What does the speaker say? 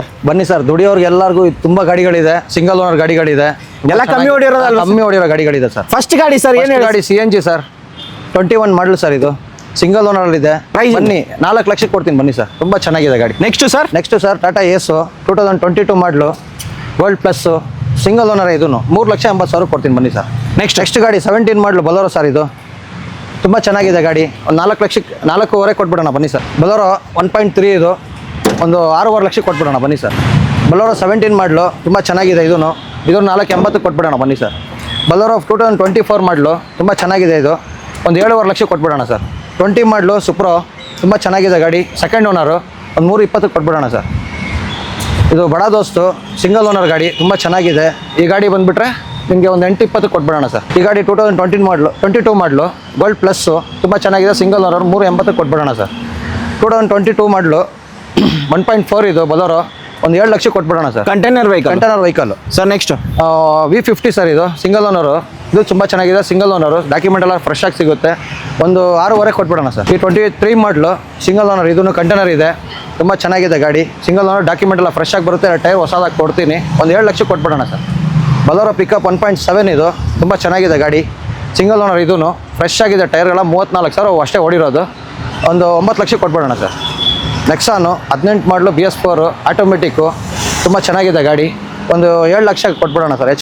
Sir ಬನ್ನಿ sir, ದುಡಿಯೋರ್ಗೆ ಎಲ್ಲರಿಗೂ ತುಂಬಾ ಗಾಡಿಗಳಿದೆ, ಸಿಂಗಲ್ ಓನರ್ ಗಾಡಿಗಳಿದೆ, ಎಲ್ಲ ಕಮ್ಮಿ ಹೊಡಿರೋದಲ್ವಾ? ಕಮ್ಮಿ ಹೊಡಿರೋ ಗಾಡಿಗಳಿದೆ ಸರ್. ಫಸ್ಟ್ ಗಾಡಿ ಸರ್ ಏನು ಹೇಳಿ? ಗಾಡಿ CNG ಸರ್, 21 ಮಾಡಲ್ ಸರ್, ಇದು ಸಿಂಗಲ್ ಓನರ್ ಇದೆ. Price? ಬನ್ನಿ 4 ಲಕ್ಷಕ್ಕೆ ಕೊಡ್ತೀನಿ ಬನ್ನಿ ಸರ್, ತುಂಬಾ ಚೆನ್ನಾಗಿದೆ ಗಾಡಿ. Next sir next sir Tata Ace 2022 ಮಾಡಲು ಗೋಲ್ಡ್ ಪ್ಲಸ್ ಸಿಂಗಲ್ ಓನರ್, ಇದೂ 3,80,000 ಕೊಡ್ತೀನಿ ಬನ್ನಿ ಸರ್. ನೆಕ್ಸ್ಟ್ ಗಾಡಿ 17 ಮಾಡಲು ಬಲೋರೋ ಸರ್, ಇದು ತುಂಬ ಚೆನ್ನಾಗಿದೆ ಗಾಡಿ. ಒಂದು 4 ಲಕ್ಷಕ್ಕೆ 4.5 ಕೊಟ್ಬಿಡೋಣ ಬನ್ನಿ ಸರ್. ಬಲೋರೋ 1.3 ಇದು ಒಂದು 6.5 ಲಕ್ಷಕ್ಕೆ ಕೊಟ್ಬಿಡೋಣ ಬನ್ನಿ ಸರ್. ಬಲೋರೋ 17 ಮಾಡಲು ತುಂಬ ಚೆನ್ನಾಗಿದೆ, ಇದೂ 4.80 ಕೊಟ್ಬಿಡೋಣ ಬನ್ನಿ ಸರ್. ಬಲೋರೋ 2024 ಮಾಡಲು ತುಂಬ ಚೆನ್ನಾಗಿದೆ, ಇದು ಒಂದು 7.5 ಲಕ್ಷಕ್ಕೆ ಕೊಟ್ಬಿಡೋಣ ಸರ್. 20 ಮಾಡಲು ಸುಪ್ರೋ ತುಂಬ ಚೆನ್ನಾಗಿದೆ ಗಾಡಿ, ಸೆಕೆಂಡ್ ಓನರು, ಒಂದು 3.20 ಕೊಟ್ಬಿಡೋಣ ಸರ್. ಇದು ಬಡ ದೋಸ್ತು ಸಿಂಗಲ್ ಓನರ್ ಗಾಡಿ, ತುಂಬ ಚೆನ್ನಾಗಿದೆ. ಈ ಗಾಡಿ ಬಂದುಬಿಟ್ರೆ ನಿಮಗೆ ಒಂದು 8-20 ಕೊಟ್ಬಿಡೋಣ ಸರ್. ಈ ಗಾಡಿ 22 ಮಾಡಲು ಗೋಲ್ಡ್ ಪ್ಲಸ್ಸು ತುಂಬ ಚೆನ್ನಾಗಿದೆ, ಸಿಂಗಲ್ ಓನರ್, 3.80 ಕೊಟ್ಬಿಡೋಣ ಸರ್. 2022 ಮಾಡಲು 1.4 ಇದು ಬಲೋರೋ, ಒಂದು 7 ಲಕ್ಷಕ್ಕೆ ಕೊಟ್ಬಿಡೋಣ sir. Container vehicle sir. Next V50 sir, ಇದು ಸಿಂಗಲ್ ಓನರು, ಇದು ತುಂಬ ಚೆನ್ನಾಗಿದೆ, ಸಿಂಗಲ್ ಓನರು, ಡಾಕ್ಯುಮೆಂಟ್ ಎಲ್ಲ ಫ್ರೆಶ್ ಆಗಿ ಸಿಗುತ್ತೆ, ಒಂದು 6.5 ಕೊಟ್ಬಿಡೋಣ ಸರ್. ಈ 23 ಮಾಡಲು ಸಿಂಗಲ್ ಓನರ್, ಇದೂ ಕಂಟೈನರ್ ಇದೆ, ತುಂಬ ಚೆನ್ನಾಗಿದೆ ಗಾಡಿ, ಸಿಂಗಲ್ ಓನರ್, ಡಾಕ್ಯುಮೆಂಟ್ ಎಲ್ಲ ಫ್ರೆಶ್ ಆಗಿ ಬರುತ್ತೆ, ಟೈರ್ ಹೊಸದಾಗಿ ಕೊಡ್ತೀನಿ, ಒಂದು 7 ಲಕ್ಷಕ್ಕೆ ಕೊಟ್ಬಿಡೋಣ ಸರ್. ಬಲೋರೋ ಪಿಕಪ್ 1.7 ಇದು ತುಂಬ ಚೆನ್ನಾಗಿದೆ ಗಾಡಿ, ಸಿಂಗಲ್ ಓನರ್, ಇದೂ ಫ್ರೆಶ್ ಆಗಿದೆ, ಟೈರ್ಗಳ 34,000 ಅಷ್ಟೇ ಓಡಿರೋದು, ಒಂದು 9 ಲಕ್ಷಕ್ಕೆ ಕೊಟ್ಬಿಡೋಣ ಸರ್. ನೆಕ್ಸಾನು 18 ಮಾಡಲು BS4 ಆಟೋಮೆಟಿಕ್ಕು, ತುಂಬ ಚೆನ್ನಾಗಿದೆ ಗಾಡಿ, ಒಂದು 7 ಲಕ್ಷಕ್ಕೆ ಕೊಟ್ಬಿಡೋಣ ಸರ್.